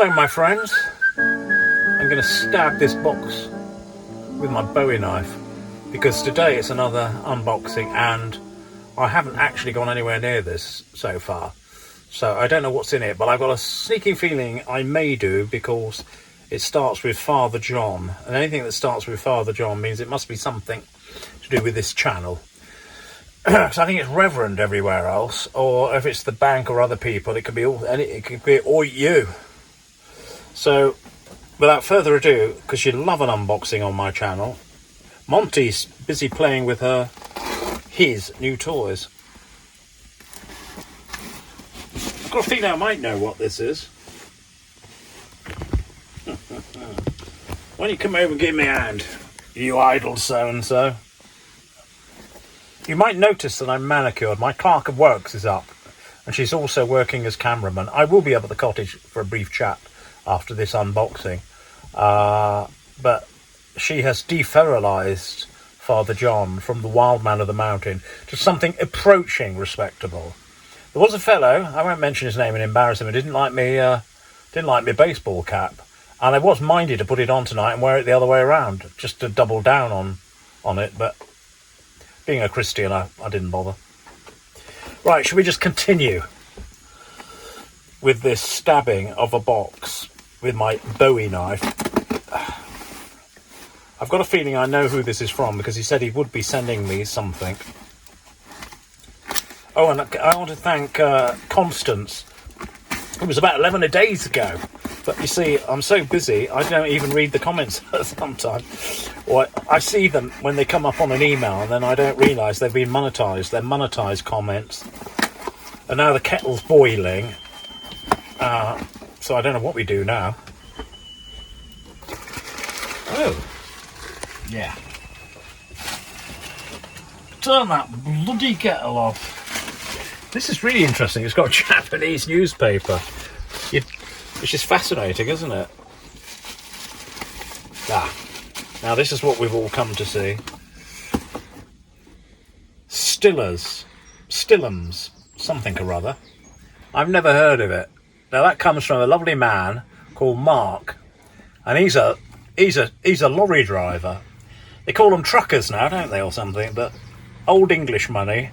Hello my friends, I'm going to stab this box with my Bowie knife because today it's another unboxing and I haven't actually gone anywhere near this so far, so I don't know what's in it, but I've got a sneaking feeling I may do because it starts with FatherJohn, and anything that starts with FatherJohn means it must be something to do with this channel. So I think it's Reverend everywhere else, or if it's the bank or other people, it could be all you. So, without further ado, because you love an unboxing on my channel, Monty's busy playing with his new toys. I've got a feeling I might know what this is. Why don't you come over and give me a hand, you idle so-and-so. You might notice that I'm manicured. My clerk of works is up, and she's also working as cameraman. I will be up at the cottage for a brief chat after this unboxing, but she has deferalized FatherJohn from the wild man of the mountain to something approaching respectable. There was a fellow, I won't mention his name and embarrass him, who didn't like me baseball cap, and I was minded to put it on tonight and wear it the other way around, just to double down on it, but being a Christian, I didn't bother. Right, should we just continue with this stabbing of a box with my Bowie knife? I've got a feeling I know who this is from because he said he would be sending me something. Oh, and I want to thank Constance. It was about 11 days ago. But you see, I'm so busy, I don't even read the comments sometimes. Or I see them when they come up on an email, and then I don't realise they've been monetised. They're monetised comments. And now the kettle's boiling. So I don't know what we do now. Oh. Yeah. Turn that bloody kettle off. This is really interesting. It's got a Japanese newspaper. Which is fascinating, isn't it? Now this is what we've all come to see. Sillems, something or other. I've never heard of it. Now that comes from a lovely man called Mark, and he's a lorry driver. They call them truckers now, don't they, or something? But old English money,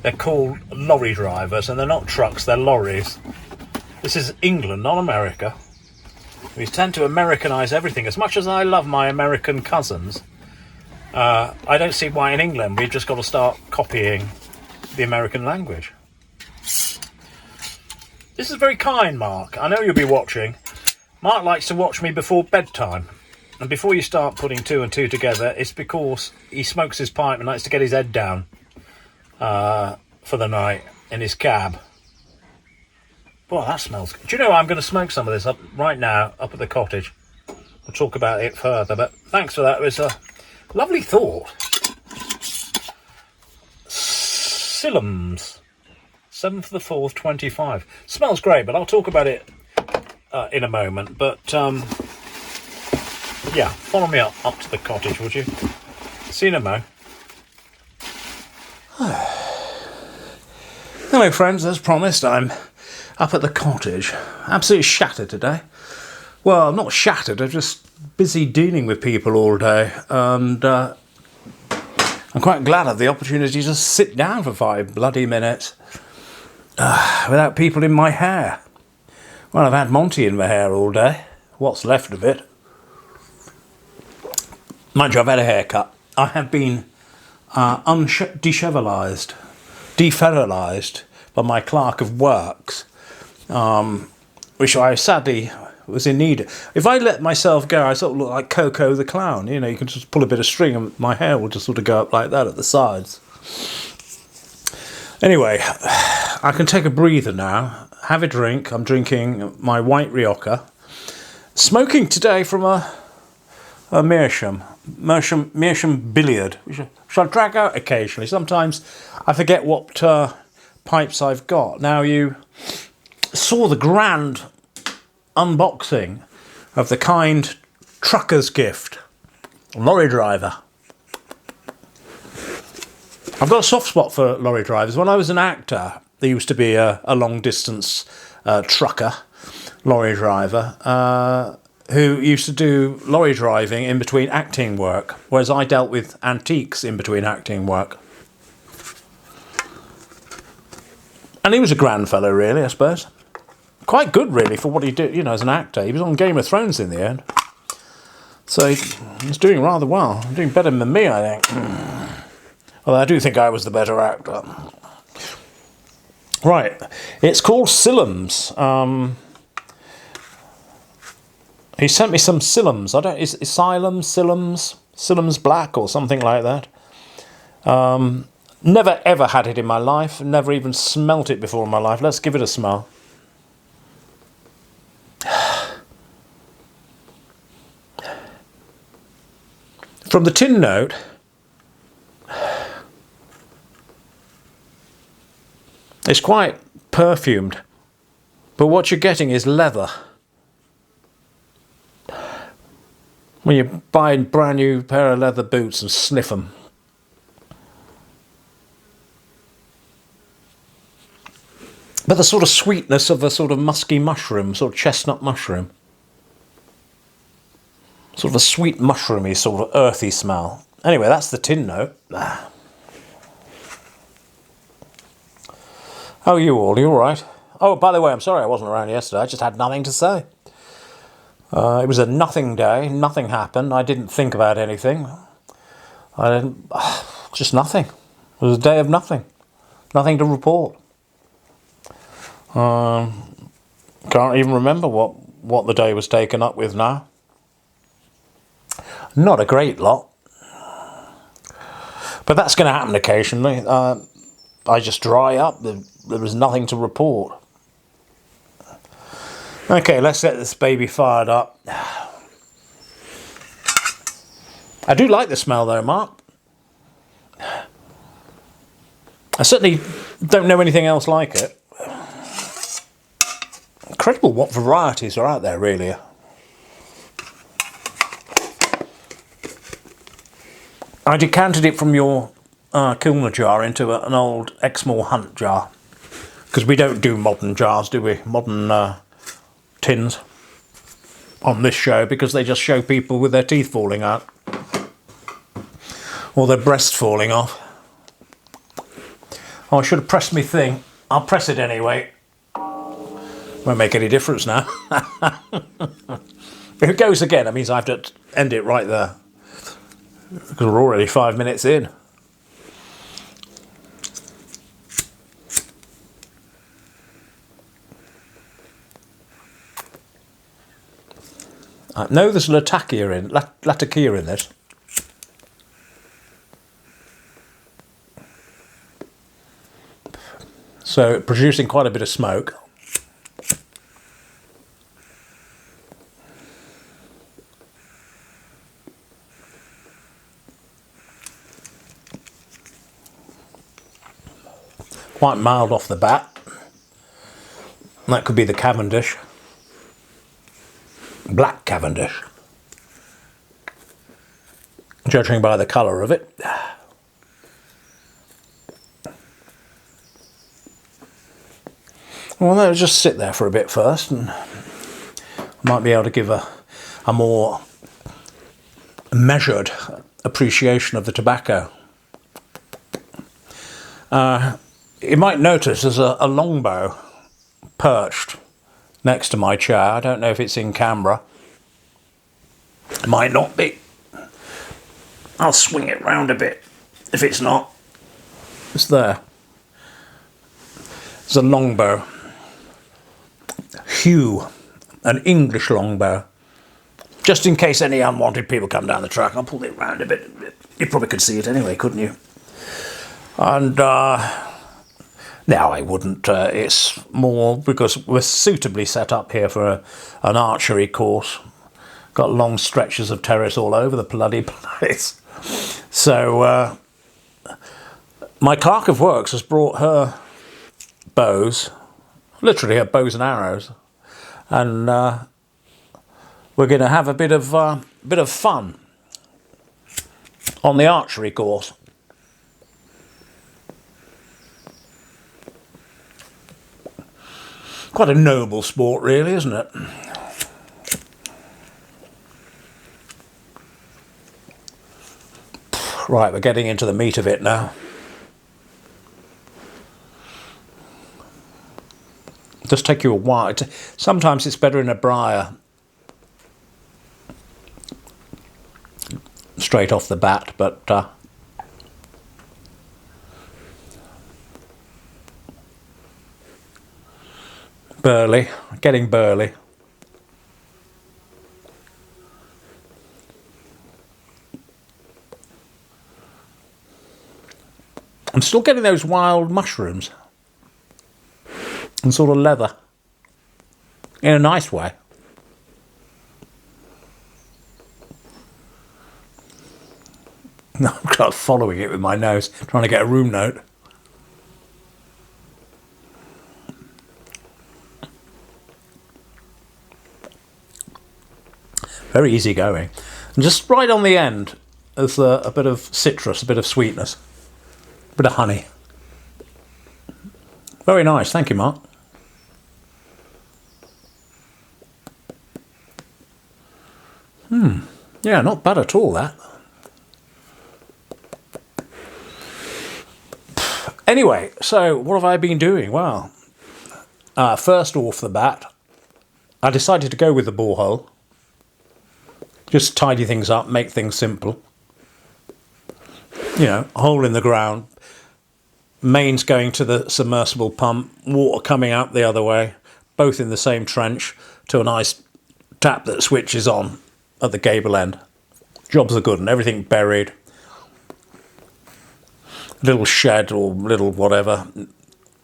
they're called lorry drivers, and they're not trucks, they're lorries. This is England, not America. We tend to Americanise everything. As much as I love my American cousins, I don't see why in England we've just got to start copying the American language. This is very kind, Mark. I know you'll be watching. Mark likes to watch me before bedtime. And before you start putting two and two together, it's because he smokes his pipe and likes to get his head down for the night in his cab. Boy, that smells good. Do you know, I'm going to smoke some of this up right now, up at the cottage. We'll talk about it further, but thanks for that. It was a lovely thought. Sillems, 7th the 4th, 25. Smells great, but I'll talk about it in a moment. But, yeah, follow me up to the cottage, would you? See you in a mo. Hello, friends. As promised, I'm up at the cottage. Absolutely shattered today. Well, I'm not shattered, I'm just busy dealing with people all day, and I'm quite glad of the opportunity to just sit down for 5 bloody minutes without people in my hair. Well, I've had Monty in my hair all day, what's left of it. Mind you, I've had a haircut. I have been deferalized by my clerk of works, which I sadly was in need of. If I let myself go, I sort of look like Coco the Clown. You know, you can just pull a bit of string and my hair will just sort of go up like that at the sides. Anyway, I can take a breather now, have a drink. I'm drinking my white Rioja. Smoking today from a meerschaum billiard, which I drag out occasionally. Sometimes I forget what pipes I've got. Now, you saw the grand unboxing of the kind trucker's gift, lorry driver. I've got a soft spot for lorry drivers. When I was an actor, there used to be a long distance trucker lorry driver, who used to do lorry driving in between acting work, whereas I dealt with antiques in between acting work. And he was a grand fellow, really, I suppose. Quite good, really, for what he did, you know, as an actor. He was on Game of Thrones in the end. So he's doing rather well. Doing better than me, I think. Although I do think I was the better actor. Right. It's called Sillems. He sent me some Sillems. I don't... Is Asylum, Sillems? Sillems Black or something like that. Never ever had it in my life. Never even smelt it before in my life. Let's give it a smell. From the tin note, it's quite perfumed, but what you're getting is leather. When you buy a brand new pair of leather boots and sniff them. But the sort of sweetness of a sort of musky mushroom, sort of chestnut mushroom. Sort of a sweet mushroomy, sort of earthy smell. Anyway, that's the tin note. How are you all? Are you alright? Oh, by the way, I'm sorry I wasn't around yesterday. I just had nothing to say. It was a nothing day. Nothing happened. I didn't think about anything. I didn't... just nothing. It was a day of nothing. Nothing to report. Can't even remember what the day was taken up with now. Not a great lot. But that's going to happen occasionally. I just dry up. There was nothing to report. Okay, let's get this baby fired up. I do like the smell though, Mark. I certainly don't know anything else like it. Incredible what varieties are out there, really. I decanted it from your Kilner jar into an old Exmoor Hunt jar. Because we don't do modern jars, do we? Modern tins on this show, because they just show people with their teeth falling out. Or their breast falling off. Oh, I should have pressed my thing. I'll press it anyway. Won't make any difference now. If it goes again, that means I have to end it right there. Because we're already 5 minutes in. I know there's latakia in this. So producing quite a bit of smoke. Quite mild off the bat. That could be the Cavendish. Black Cavendish. Judging by the colour of it. Well, let's just sit there for a bit first, and I might be able to give a more measured appreciation of the tobacco. You might notice there's a longbow perched next to my chair. I don't know if it's in camera. It might not be. I'll swing it round a bit if it's not. It's there. It's a longbow. Hugh, an English longbow. Just in case any unwanted people come down the track, I'll pull it round a bit. You probably could see it anyway, couldn't you? And no, I wouldn't. It's more because we're suitably set up here for an archery course. Got long stretches of terrace all over the bloody place. So my clerk of works has brought her bows, literally her bows and arrows, and we're going to have a bit of fun on the archery course. Quite a noble sport, really, isn't it? Right, we're getting into the meat of it now. It does take you a while. Sometimes it's better in a briar. Straight off the bat, but burly, getting burly. I'm still getting those wild mushrooms and sort of leather in a nice way. No, I'm kind of following it with my nose, trying to get a room note. Very easy going. And just right on the end is a bit of citrus, a bit of sweetness, a bit of honey. Very nice, thank you, Mark. Yeah, not bad at all, that. Anyway, so what have I been doing? Well, first off the bat, I decided to go with the borehole. Just tidy things up, make things simple. You know, a hole in the ground, mains going to the submersible pump, water coming out the other way, both in the same trench, to a nice tap that switches on at the gable end. Jobs are good and everything buried. Little shed or little whatever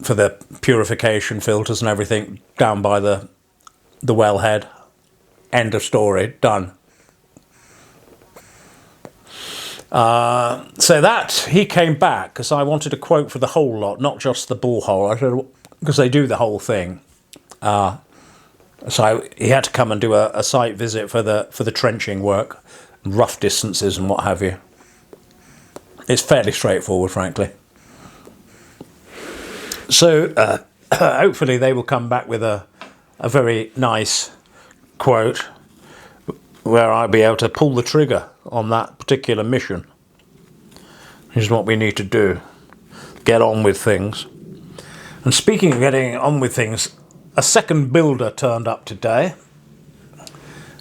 for the purification filters and everything down by the wellhead. End of story, done. So that, he came back because I wanted a quote for the whole lot, not just the borehole, because they do the whole thing. So he had to come and do a site visit for the trenching work, rough distances and what have you. It's fairly straightforward, frankly. So hopefully they will come back with a very nice quote where I'll be able to pull the trigger on that particular mission. This is what we need to do. Get on with things. And speaking of getting on with things, a second builder turned up today.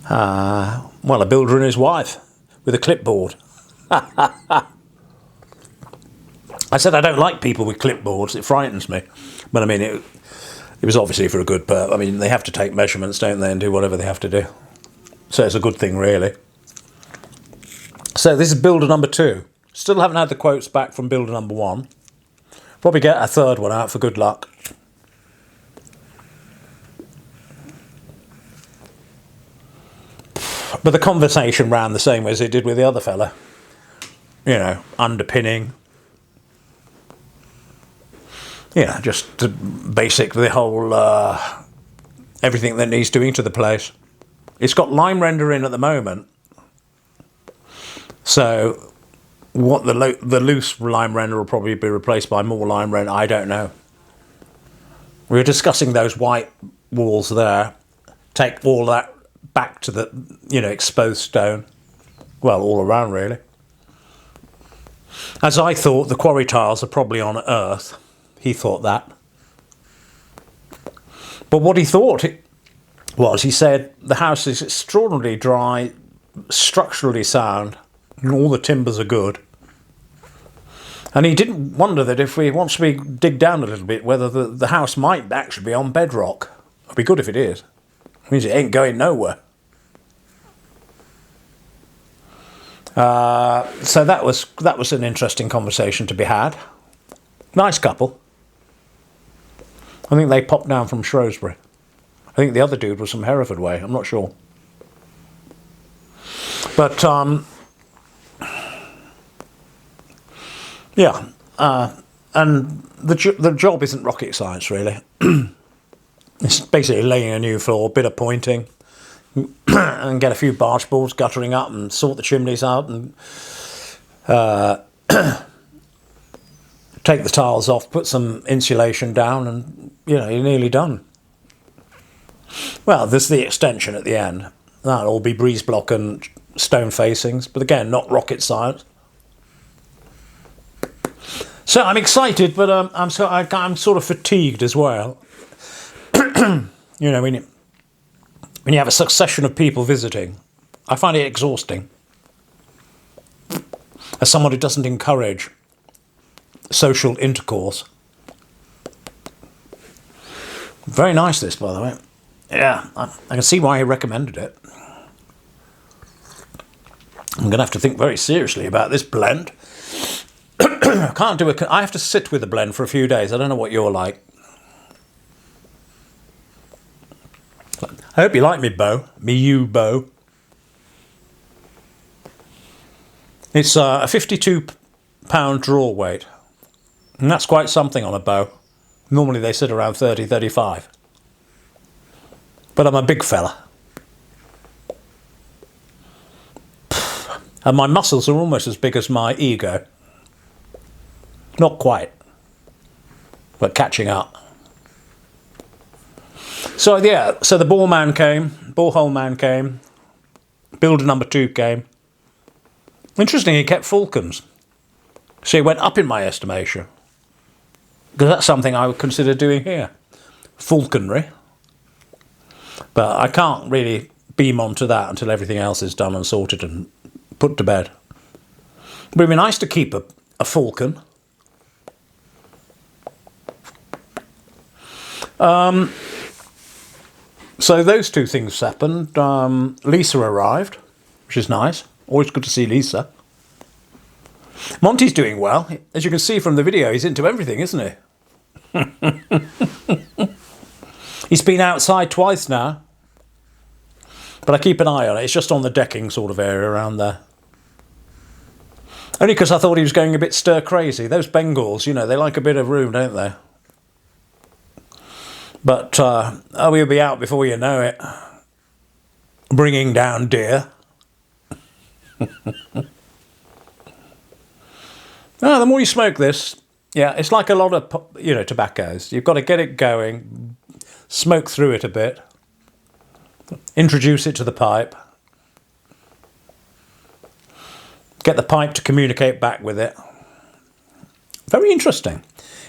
Well, a builder and his wife with a clipboard. I said I don't like people with clipboards, it frightens me. But I mean, it was obviously for a good purpose. I mean, they have to take measurements, don't they, and do whatever they have to do. So it's a good thing, really. So this is builder number 2. Still haven't had the quotes back from builder number 1. Probably get a third one out for good luck. But the conversation ran the same way as it did with the other fella. You know, underpinning. Yeah, just basic, the whole, everything that needs doing to the place. It's got lime render in at the moment. So what the loose lime render will probably be replaced by more lime render, I don't know. We were discussing those white walls there. Take all that back to the, you know, exposed stone. Well, all around, really. As I thought, the quarry tiles are probably on earth. He thought that. But what he thought was, he said, the house is extraordinarily dry, structurally sound, and all the timbers are good. And he didn't wonder that if once we dig down a little bit, whether the house might actually be on bedrock. It'd be good if it is. It means it ain't going nowhere. So that was an interesting conversation to be had. Nice couple. I think they popped down from Shrewsbury. I think the other dude was from Hereford way. I'm not sure. But yeah, and the job isn't rocket science, really. It's basically laying a new floor, bit of pointing, and get a few barge boards guttering up and sort the chimneys out and take the tiles off, put some insulation down, and you know, you're nearly done. Well, there's the extension at the end. That'll all be breeze block and stone facings, but again, not rocket science. So I'm excited, but I'm sort of fatigued as well. You know, when you have a succession of people visiting, I find it exhausting. As someone who doesn't encourage social intercourse. Very nice, this, by the way. Yeah, I can see why he recommended it. I'm going to have to think very seriously about this blend. I have to sit with the blend for a few days. I don't know what you're like. I hope you like me, Bo. You, Bo. It's a 52-pound draw weight. And that's quite something on a bow. Normally they sit around 30, 35. But I'm a big fella. And my muscles are almost as big as my ego. Not quite. But catching up. So yeah, so the borehole man came. Builder number 2 came. Interesting, he kept falcons. So he went up in my estimation. Because that's something I would consider doing here. Falconry. But I can't really beam onto that until everything else is done and sorted and put to bed. But it'd be nice to keep a falcon. So those 2 things happened. Lisa arrived, which is nice. Always good to see Lisa. Monty's doing well. As you can see from the video, he's into everything, isn't he? He's been outside twice now. But I keep an eye on it. It's just on the decking sort of area around there. Only because I thought he was going a bit stir crazy. Those Bengals, you know, they like a bit of room, don't they? But we'll be out before you know it. Bringing down deer. The more you smoke this, yeah, it's like a lot of, you know, tobaccos. You've got to get it going, smoke through it a bit, introduce it to the pipe, get the pipe to communicate back with it. Very interesting.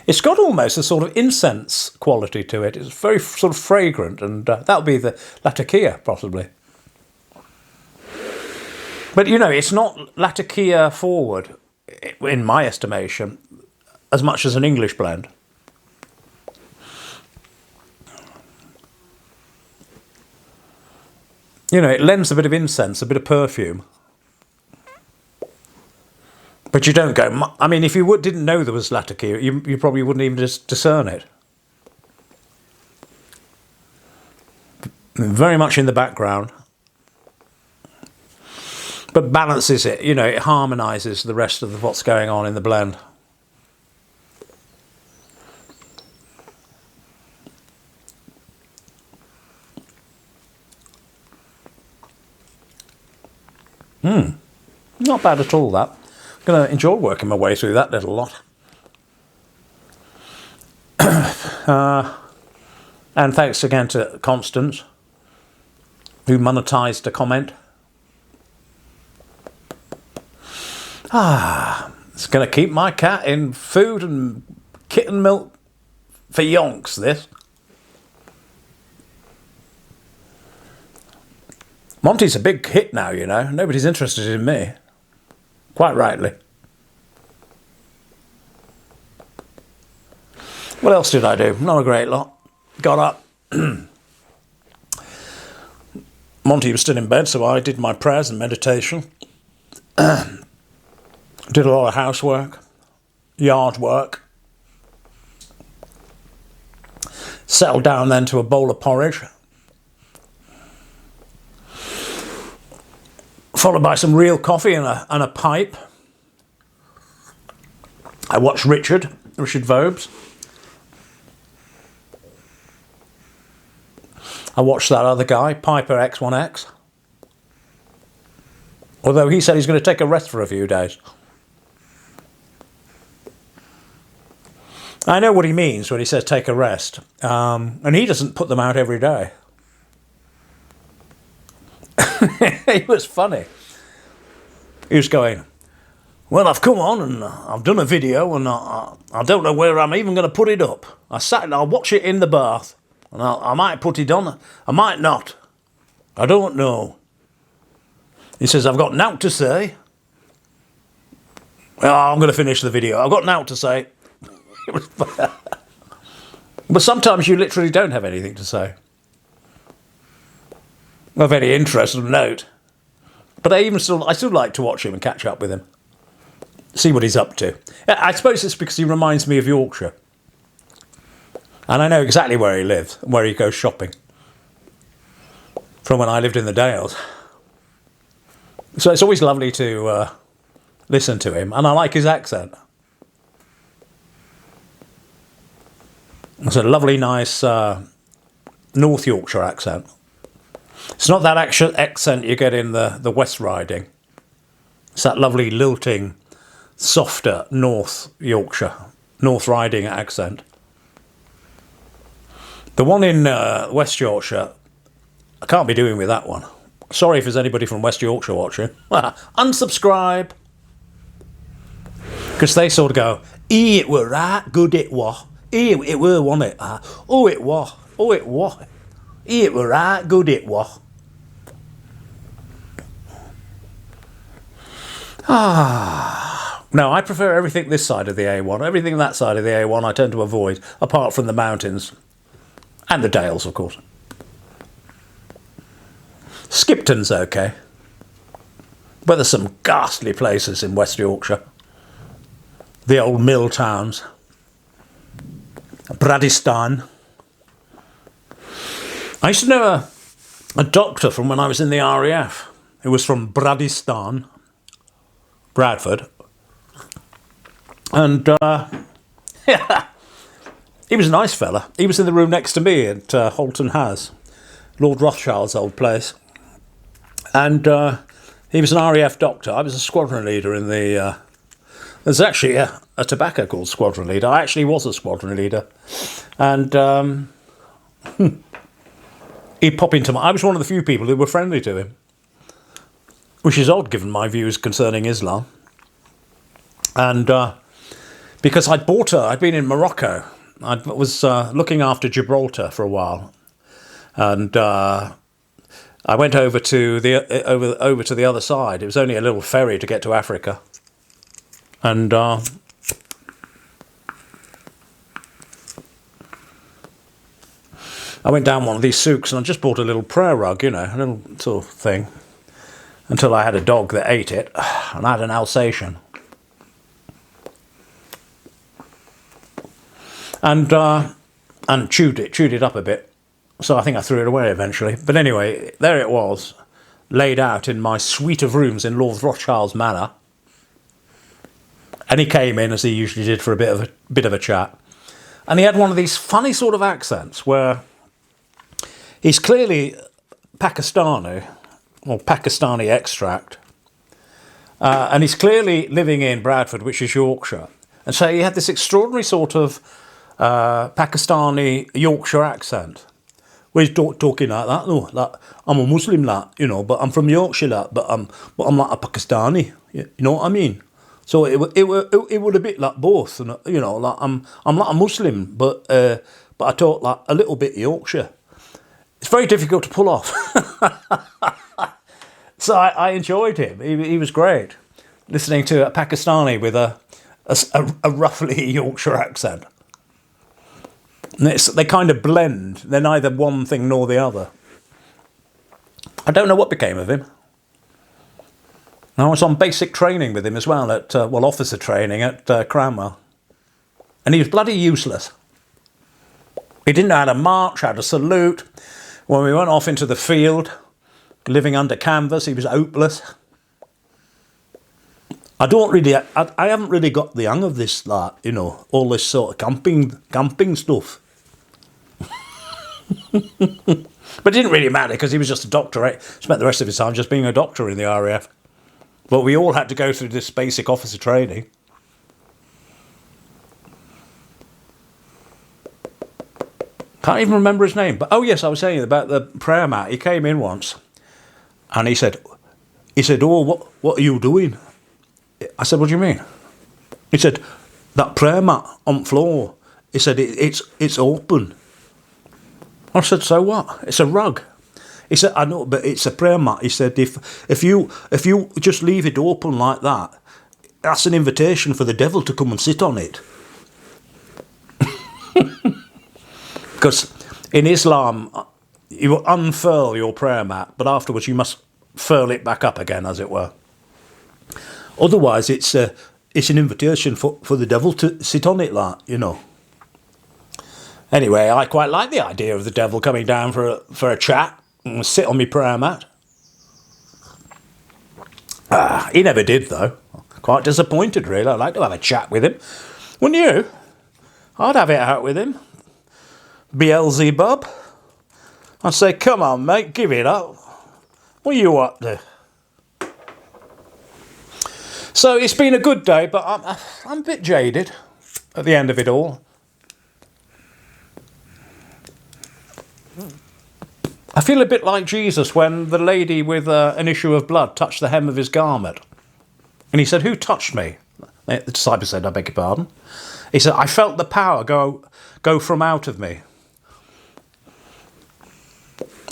It's got almost a sort of incense quality to it. It's very sort of fragrant, and that'll be the Latakia, possibly. But, you know, it's not Latakia forward, in my estimation, as much as an English blend. You know, it lends a bit of incense, a bit of perfume. But you don't go... I mean, if you didn't know there was Latakia, you probably wouldn't even just discern it. Very much in the background. But balances it, you know, it harmonises the rest of what's going on in the blend. Not bad at all, that. I'm going to enjoy working my way through that little lot. And thanks again to Constance, who monetised a comment. It's going to keep my cat in food and kitten milk for yonks, this. Monty's a big hit now, you know. Nobody's interested in me. Quite rightly. What else did I do? Not a great lot. Got up. Monty was still in bed, so I did my prayers and meditation. Did a lot of housework, yard work. Settled down then to a bowl of porridge. Followed by some real coffee and a pipe. I watched Richard Vobes. I watched that other guy, Piper X1X. Although he said he's going to take a rest for a few days. I know what he means when he says take a rest. And he doesn't put them out every day. He was funny. He was going, well, I've come on and I've done a video and I don't know where I'm even going to put it up. I sat and I'll watch it in the bath and I might put it on, I might not. I don't know. He says, I've got nought to say. Well, I'm going to finish the video. I've got nought to say. But sometimes you literally don't have anything to say. Of any interest or note. But I still like to watch him and catch up with him. See what he's up to. I suppose it's because he reminds me of Yorkshire. And I know exactly where he lives and where he goes shopping. From when I lived in the Dales. So it's always lovely to listen to him. And I like his accent. It's a lovely, nice North Yorkshire accent. It's not that accent you get in the West Riding. It's that lovely, lilting, softer North Yorkshire, North Riding accent. The one in West Yorkshire, I can't be doing with that one. Sorry if there's anybody from West Yorkshire watching. Unsubscribe. Because they sort of go, it were right good it was. It were, wasn't it? Oh, it was. Oh, it was. It were right good it was. No, I prefer everything this side of the A1. Everything that side of the A1 I tend to avoid, apart from the mountains. And the Dales, of course. Skipton's okay. But there's some ghastly places in West Yorkshire. The old mill towns. Bradistan. I used to know a doctor from when I was in the RAF who was from Bradistan, Bradford. And yeah, he was a nice fella. He was in the room next to me at Holton House, Lord Rothschild's old place. And he was an RAF doctor. I was a squadron leader in the... there's actually a tobacco called squadron leader. I actually was a squadron leader. And he'd pop into my... I was one of the few people who were friendly to him. Which is odd given my views concerning Islam. And because I'd been in Morocco. I was looking after Gibraltar for a while. And I went over to the other side. It was only a little ferry to get to Africa. And I went down one of these souks and I just bought a little prayer rug, you know, a little sort of thing. Until I had a dog that ate it, and I had an Alsatian. And chewed it up a bit. So I think I threw it away eventually. But anyway, there it was, laid out in my suite of rooms in Lord Rothschild's manor. And he came in, as he usually did, for a bit of a chat. And he had one of these funny sort of accents where he's clearly Pakistani, or Pakistani extract. And he's clearly living in Bradford, which is Yorkshire. And so he had this extraordinary sort of Pakistani Yorkshire accent. Where he's talking like that. No, like, I'm a Muslim, like, you know, but I'm from Yorkshire, like, but I'm like a Pakistani. You know what I mean? So it would a bit like both, and you know, like I'm like a Muslim, but I talk like a little bit Yorkshire. It's very difficult to pull off. So I enjoyed him. He was great, listening to a Pakistani with a roughly Yorkshire accent. And they kind of blend. They're neither one thing nor the other. I don't know what became of him. I was on basic training with him as well, officer training at Cranwell. And he was bloody useless. He didn't know how to march, how to salute. When we went off into the field, living under canvas, he was hopeless. I haven't really got the hang of this, like, you know, all this sort of camping stuff. But it didn't really matter because he was just a doctor, right? Spent the rest of his time just being a doctor in the RAF. But we all had to go through this basic officer training. Can't even remember his name. But oh yes, I was saying about the prayer mat. He came in once. And he said, "Oh, what are you doing?" I said, "What do you mean?" He said, "That prayer mat on the floor." He said, it's open." I said, "So what? It's a rug." He said, "I know, but it's a prayer mat." He said, if you just leave it open like that, that's an invitation for the devil to come and sit on it. Because in Islam, you unfurl your prayer mat, but afterwards you must furl it back up again, as it were. Otherwise, it's an invitation for the devil to sit on it, like, you know. Anyway, I quite like the idea of the devil coming down for a chat and sit on my prayer mat. He never did, though. Quite disappointed, really. I'd like to have a chat with him. Wouldn't you? I'd have it out with him. Beelzebub. I'd say, "Come on, mate, give it up. What are you up to?" So it's been a good day, but I'm a bit jaded at the end of it all. I feel a bit like Jesus when the lady with an issue of blood touched the hem of his garment. And he said, "Who touched me?" The disciple said, "I beg your pardon." He said, "I felt the power go from out of me."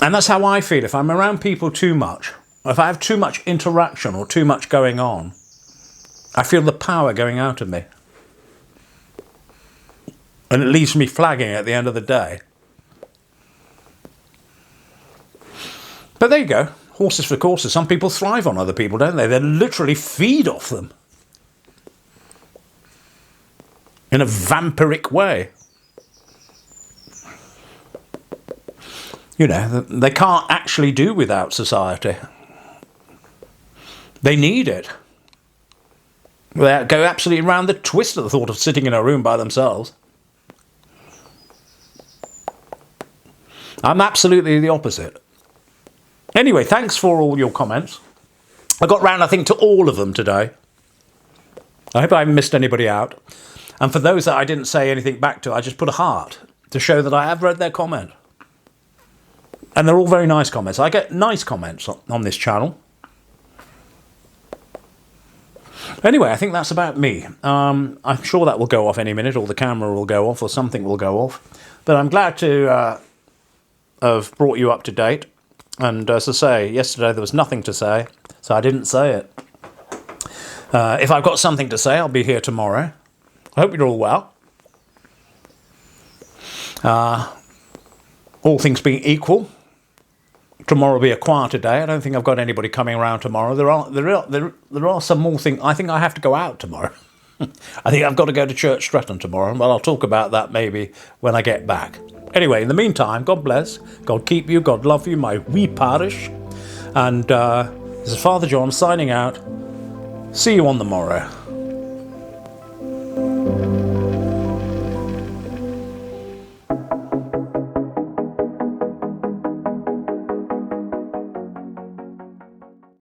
And that's how I feel. If I'm around people too much, if I have too much interaction or too much going on, I feel the power going out of me. And it leaves me flagging at the end of the day. But there you go. Horses for courses. Some people thrive on other people, don't they? They literally feed off them. In a vampiric way. You know, they can't actually do without society. They need it. They go absolutely round the twist at the thought of sitting in a room by themselves. I'm absolutely the opposite. Anyway, thanks for all your comments. I got round, I think, to all of them today. I hope I haven't missed anybody out. And for those that I didn't say anything back to, I just put a heart to show that I have read their comment. And they're all very nice comments. I get nice comments on this channel. Anyway, I think that's about me. I'm sure that will go off any minute, or the camera will go off, or something will go off. But I'm glad to have brought you up to date. And as I say, yesterday there was nothing to say, so I didn't say it. If I've got something to say, I'll be here tomorrow. I hope you're all well. All things being equal, tomorrow will be a quieter day. I don't think I've got anybody coming around tomorrow. There are some more things. I think I have to go out tomorrow. I think I've got to go to Church Stretton tomorrow. Well, I'll talk about that maybe when I get back. Anyway, in the meantime, God bless, God keep you, God love you, my wee parish. And this is Father John signing out. See you on the morrow.